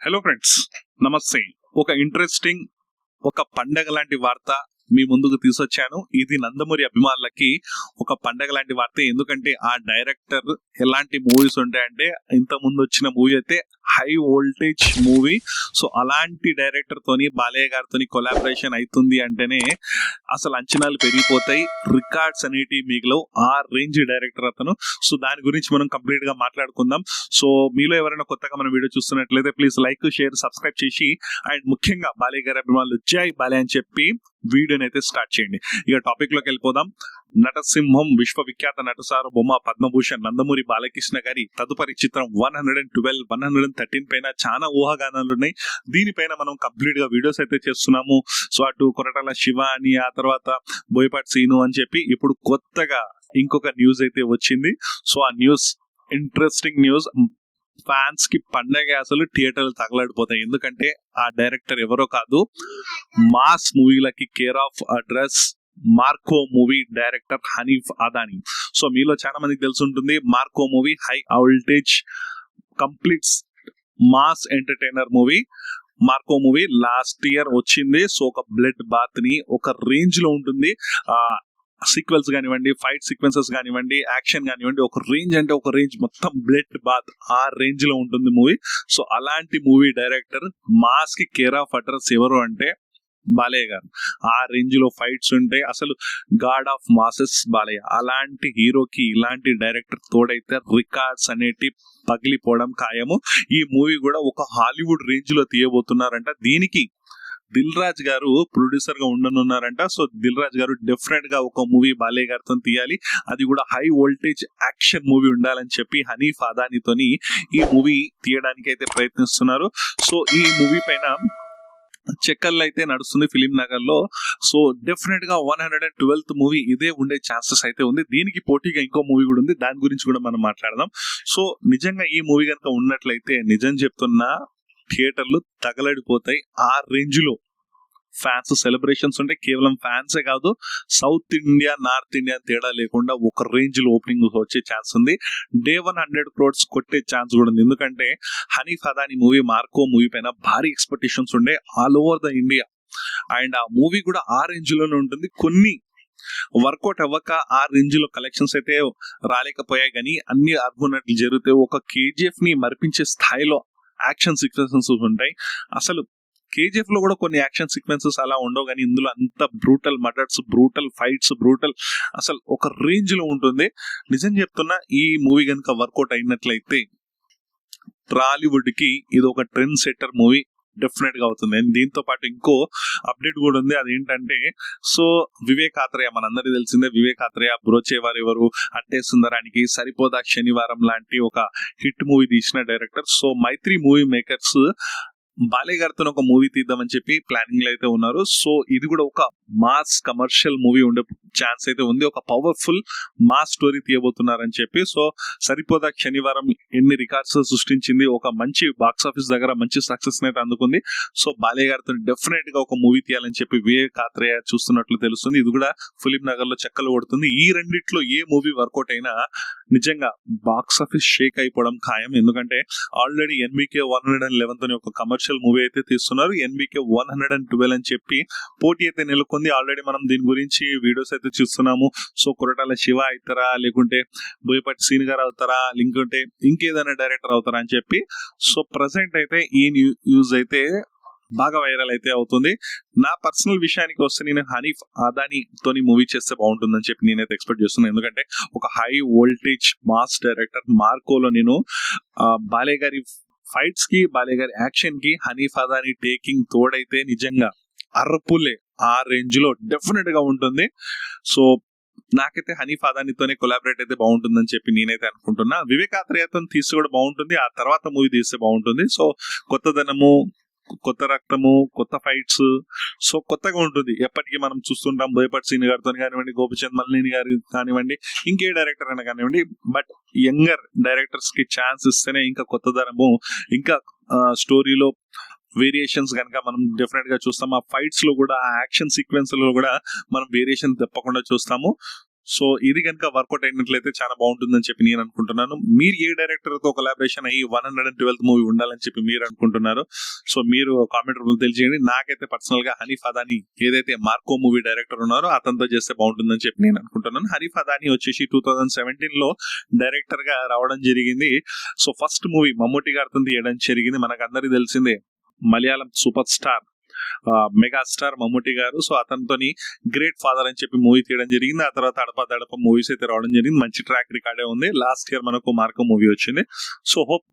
Hello friends, నమస్తే. ఒక interesting ఒక పండగ లాంటి వార్త మీ ముందుకు తీసుకొచ్చాను. ఇది నందమూరి అభిమానులకి ఒక పండగ లాంటి వార్త. ఎందుకంటే ఆ డైరెక్టర్ ఎలాంటి మూవీస్ ఉంటాయంటే, ఇంత ముందు వచ్చిన మూవీ అయితే హై వోల్టేజ్ మూవీ. సో అలాంటి డైరెక్టర్ తోని బాలయ్య గారితో కొలాబరేషన్ అవుతుంది అంటేనే అసలు అంచనాలు పెరిగిపోతాయి, రికార్డ్స్ అనేటివి మిగిలవు. ఆ రేంజ్ డైరెక్టర్ అతను. సో దాని గురించి మనం కంప్లీట్ గా మాట్లాడుకుందాం. సో మీలో ఎవరైనా కొత్తగా మన వీడియో చూస్తున్నట్లయితే ప్లీజ్ లైక్, షేర్, సబ్స్క్రైబ్ చేసి అండ్ ముఖ్యంగా బాలయ్య గారి అభిమానులు జై బాలయ్య అని చెప్పి వీడియోని అయితే స్టార్ట్ చేయండి. ఇక టాపిక్ లోకి వెళ్ళిపోదాం. నటసింహం విశ్వవిఖ్యాత నటసార్వభౌమ పద్మభూషణ్ నందమూరి బాలకృష్ణ గారి తదుపరి చిత్రం 112, 113 పైన చాలా ఊహాగానాలు ఉన్నాయి. దీనిపైన మనం కంప్లీట్ గా వీడియోస్ అయితే చేస్తున్నాము. సో అటు కొరటాల శివ అని, ఆ తర్వాత బోయపాటి సీను అని చెప్పి ఇప్పుడు కొత్తగా ఇంకొక న్యూస్ అయితే వచ్చింది. సో ఆ న్యూస్ ఇంట్రెస్టింగ్ న్యూస్. ఫ్యాన్స్ కి పండగ, అసలు థియేటర్లు తగలడిపోతాయి. ఎందుకంటే ఆ డైరెక్టర్ ఎవరో కాదు, మాస్ మూవీలకి care of address Marco movie director Haneef Adeni. So మీలో చాలా మందికి తెలిసి ఉంటుంది, Marco movie high voltage complete mass entertainer movie. Marco movie last year వచ్చింది. సో ఒక బ్లడ్ బాత్ ని ఒక రేంజ్ లో ఉంటుంది. సీక్వెల్స్ కానివ్వండి, ఫైట్ సీక్వెన్సెస్ కానివ్వండి, యాక్షన్ కానివ్వండి, ఒక రేంజ్ అంటే ఒక రేంజ్, మొత్తం బ్లడ్ బాత్ ఆ రేంజ్ లో ఉంటుంది మూవీ. సో అలాంటి మూవీ డైరెక్టర్ మాస్ కి కేర్ ఆఫ్ అడ్రస్ ఎవరు అంటే బాలయ్య గారు. ఆ రేంజ్ లో ఫైట్స్ ఉంటాయి. అసలు గాడ్ ఆఫ్ మాసెస్ బాలయ్య. అలాంటి హీరోకి ఇలాంటి డైరెక్టర్ తోడైతే రికార్డ్స్ అనేటి పగిలిపోవడం ఖాయము. ఈ మూవీ కూడా ఒక హాలీవుడ్ రేంజ్ లో తీయబోతున్నారంట. దీనికి దిల్ రాజు గారు ప్రొడ్యూసర్ గా ఉండనున్నారంట. సో దిల్ రాజు గారు డెఫినెట్ గా ఒక మూవీ బాలయ్య గారితో తీయాలి, అది కూడా హై వోల్టేజ్ యాక్షన్ మూవీ ఉండాలని చెప్పి హనీఫ్ అదానీతోని ఈ మూవీ తీయడానికి అయితే ప్రయత్నిస్తున్నారు. సో ఈ మూవీ పైన చెక్కర్లు అయితే నడుస్తుంది ఫిలిం నగర్ లో. సో డెఫినెట్ గా 112th మూవీ ఇదే ఉండే ఛాన్సెస్ అయితే ఉంది. దీనికి పోటీగా ఇంకో మూవీ కూడా ఉంది, దాని గురించి కూడా మనం మాట్లాడదాం. సో నిజంగా ఈ మూవీ కనుక ఉన్నట్లయితే నిజం చెప్తున్నా, థియేటర్లు తగలడిపోతాయి. ఆ రేంజ్ లో ఫ్యాన్స్ సెలబ్రేషన్స్ ఉంటే కేవలం ఫ్యాన్సే కాదు, సౌత్ ఇండియా, నార్త్ ఇండియా తేడా లేకుండా ఒక రేంజ్ లో ఓపెనింగ్ వచ్చే ఛాన్స్ ఉంది. డే 100 crores కొట్టే ఛాన్స్ కూడా ఉంది. ఎందుకంటే హనీఫ్ అదానీ మూవీ మార్కో మూవీ పైన భారీ ఎక్స్పెక్టేషన్స్ ఉండే all over the India. And ఆ మూవీ కూడా ఆ రేంజ్ లోనే ఉంటుంది. కొన్ని వర్కౌట్ అవ్వక ఆ రేంజ్ లో కలెక్షన్స్ అయితే రాలేకపోయాయి, కానీ అన్ని అనుకున్నట్లు జరిగితే ఒక కేజీఎఫ్ ని మరిపించే స్థాయిలో యాక్షన్ సీక్వెన్సెస్ ఉంటాయి. అసలు కేజీఎఫ్ లో కూడా కొన్ని యాక్షన్ సీక్వెన్సెస్ అలా ఉండవు, కానీ ఇందులో అంత brutal murders, brutal fights, brutal అసలు ఒక రేంజ్ లో ఉంటుంది. నిజం చెప్తున్నా, ఈ మూవీ కనుక వర్కౌట్ అయినట్లయితే టాలీవుడ్ కి ఇది ఒక ట్రెండ్ సెట్టర్ మూవీ డెఫినెట్ గా అవుతుంది. అండ్ దీంతో పాటు ఇంకో అప్డేట్ కూడా ఉంది. అదేంటంటే, సో వివేక్ ఆత్రేయ, మనందరికీ తెలిసిందే, వివేక్ ఆత్రేయ బ్రోచేవారు ఎవరు, అంటే సుందరానికి, సరిపోదా శనివారం లాంటి ఒక హిట్ మూవీ తీసిన డైరెక్టర్. సో మైత్రి మూవీ మేకర్స్ బాలయ్య గారితో ఒక మూవీ తీద్దామని చెప్పి ప్లానింగ్ లో అయితే ఉన్నారు. సో ఇది కూడా ఒక మాస్ కమర్షియల్ మూవీ ఉండే ఛాన్స్ అయితే ఉంది. ఒక పవర్ఫుల్ మాస్ స్టోరీ తీయబోతున్నారని చెప్పి. సో సరిపోదా శనివారం ఎన్ని రికార్డ్స్ సృష్టించింది, ఒక మంచి బాక్స్ ఆఫీస్ దగ్గర మంచి సక్సెస్ అయితే అందుకుంది. సో బాలయ్య గారితో డెఫినెట్ గా ఒక మూవీ తీయాలని చెప్పి వివేక్ ఆత్రేయ చూస్తున్నట్లు తెలుస్తుంది. ఇది కూడా ఫిలిం నగర్ లో చెక్కలు కొడుతుంది. ఈ రెండిట్లో ఏ మూవీ వర్కౌట్ అయినా నిజంగా బాక్స్ ఆఫీస్ షేక్ అయిపోవడం ఖాయం. ఎందుకంటే ఆల్రెడీ ఎన్బికే 111 తోని ఒక కమర్షియల్ మూవీ అయితే తీస్తున్నారు. ఎన్బికే 112 అని చెప్పి పోటీ అయితే నెలకొంది. ఆల్రెడీ మనం దీని గురించి వీడియోస్ అయితే చూస్తున్నాము. సో కొరటాల శివ అవుతారా, లేకుంటే బోయపాటి సీన్ గారు అవుతారా, లేకుంటే ఇంకేదైనా డైరెక్టర్ అవుతారా అని చెప్పి. సో ప్రెసెంట్ అయితే ఈ న్యూస్ అయితే బాగా వైరల్ అయితే అవుతుంది. నా పర్సనల్ విషయానికి వస్తే, నేను హనీఫ్ అదానీ తోని మూవీ చేస్తే బాగుంటుందని చెప్పి నేనైతే ఎక్స్పెక్ట్ చేస్తున్నాను. ఎందుకంటే ఒక హై వోల్టేజ్ మాస్ డైరెక్టర్ మార్కోలో నేను బాలయ్య గారి ఫైట్స్ కి, బాలయ్య గారి యాక్షన్ కి హనీఫ్ అదానీ టేకింగ్ తోడైతే నిజంగా అర్పులే ఆ రేంజ్ లో డెఫినెట్ గా ఉంటుంది. సో నాకైతే హనీఫ్ అదానీతోనే కొలాబరేట్ అయితే బాగుంటుందని చెప్పి నేనైతే అనుకుంటున్నా. వివేక్ ఆత్రేయతో తీస్తే కూడా బాగుంటుంది, ఆ తర్వాత మూవీ తీస్తే బాగుంటుంది. సో కొత్తదనము, కొత్త రక్తము, కొత్త ఫైట్స్, సో కొత్తగా ఉంటుంది. ఎప్పటికీ మనం చూస్తుంటాం బోయపాటి సీని గారితో కానివ్వండి, గోపిచంద్ మల్లేని గారి కానివ్వండి, ఇంకే డైరెక్టర్ అయినా కానివ్వండి. బట్ యంగర్ డైరెక్టర్స్ కి ఛాన్స్ ఇస్తేనే ఇంకా కొత్తదనము, ఇంకా స్టోరీలో వేరియేషన్స్ కనుక మనం డెఫినెట్ గా చూస్తాం. ఆ ఫైట్స్ లో కూడా, ఆ యాక్షన్ సీక్వెన్స్ లో కూడా మనం వేరియేషన్ తప్పకుండా చూస్తాము. సో ఇది కనుక వర్కౌట్ అయినట్లయితే చాలా బాగుంటుందని చెప్పి నేను అనుకుంటున్నాను. మీరు ఏ డైరెక్టర్ తో కొలాబరేషన్ అయ్యి 112th మూవీ ఉండాలని చెప్పి మీరు అనుకుంటున్నారు? సో మీరు కామెంట్ రూపంలో తెలియజేయండి. నాకైతే పర్సనల్ గా హనీఫ్ అదాని ఏదైతే మార్కో మూవీ డైరెక్టర్ ఉన్నారో అతనితో చేస్తే బాగుంటుందని చెప్పి నేను అనుకుంటున్నాను. హనీఫ్ అదాని వచ్చేసి 2017 లో డైరెక్టర్ గా రావడం జరిగింది. సో ఫస్ట్ మూవీ మమ్మూటి గారితో తీయడం జరిగింది. మనకు అందరికి తెలిసిందే Malayalam super star megastar Mammootty గారు. సో అతనితోని గ్రేట్ ఫాదర్ అని చెప్పి మూవీ తీయడం జరిగింది. ఆ తర్వాత అడప దడప మూవీస్ అయితే రావడం జరిగింది. మంచి ట్రాక్ రికార్డే ఉంది. లాస్ట్ ఇయర్ మనకు మార్కో మూవీ వచ్చింది. సో హోప్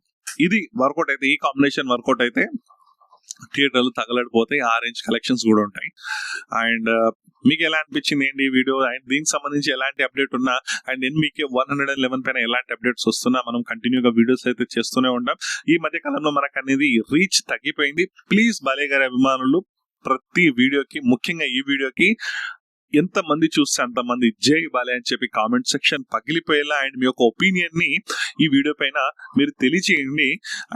ఇది వర్కౌట్ అయితే, ఈ కాంబినేషన్ వర్కౌట్ అయితే థియేటర్లు తగలడిపోతాయి, ఆ రేంజ్ కలెక్షన్స్ కూడా ఉంటాయి. అండ్ మీకు ఎలా అనిపించింది ఏంటి ఈ వీడియో, అండ్ దీనికి సంబంధించి ఎలాంటి అప్డేట్ ఉన్నా, అండ్ ఎన్బీకే 111 పైన ఎలాంటి అప్డేట్స్ వస్తున్నా మనం కంటిన్యూగా వీడియోస్ అయితే చేస్తూనే ఉంటాం. ఈ మధ్య కాలంలో మనకు అనేది రీచ్ తగ్గిపోయింది. ప్లీజ్ బాలయ్య గారి అభిమానులు ప్రతి వీడియోకి, ముఖ్యంగా ఈ వీడియోకి ఎంత మంది చూస్తే అంతమంది జై బాలయ్య అని చెప్పి కామెంట్ సెక్షన్ పగిలిపోయేలా అండ్ మీ యొక్క ఒపీనియన్ ని ఈ వీడియో పైన మీరు తెలియచేయండి.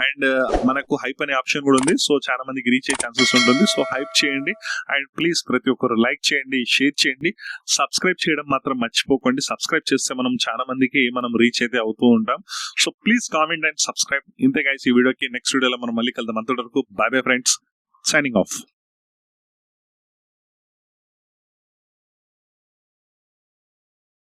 అండ్ మనకు హైప్ అనే ఆప్షన్ కూడా ఉంది. సో చాలా మందికి రీచ్ అయ్యే ఛాన్సెస్ ఉంటుంది. సో హైప్ చేయండి అండ్ ప్లీజ్ ప్రతి ఒక్కరు లైక్ చేయండి, షేర్ చేయండి, సబ్స్క్రైబ్ చేయడం మాత్రం మర్చిపోకండి. సబ్స్క్రైబ్ చేస్తే మనం చాలా మందికి మనం రీచ్ అయితే అవుతూ ఉంటాం. So please comment and subscribe. ఇంతే గైస్ ఈ వీడియోకి. నెక్స్ట్ వీడియోలో మనం మళ్ళీ కలుద్దాం. అంతవరకు by bye friends, signing off.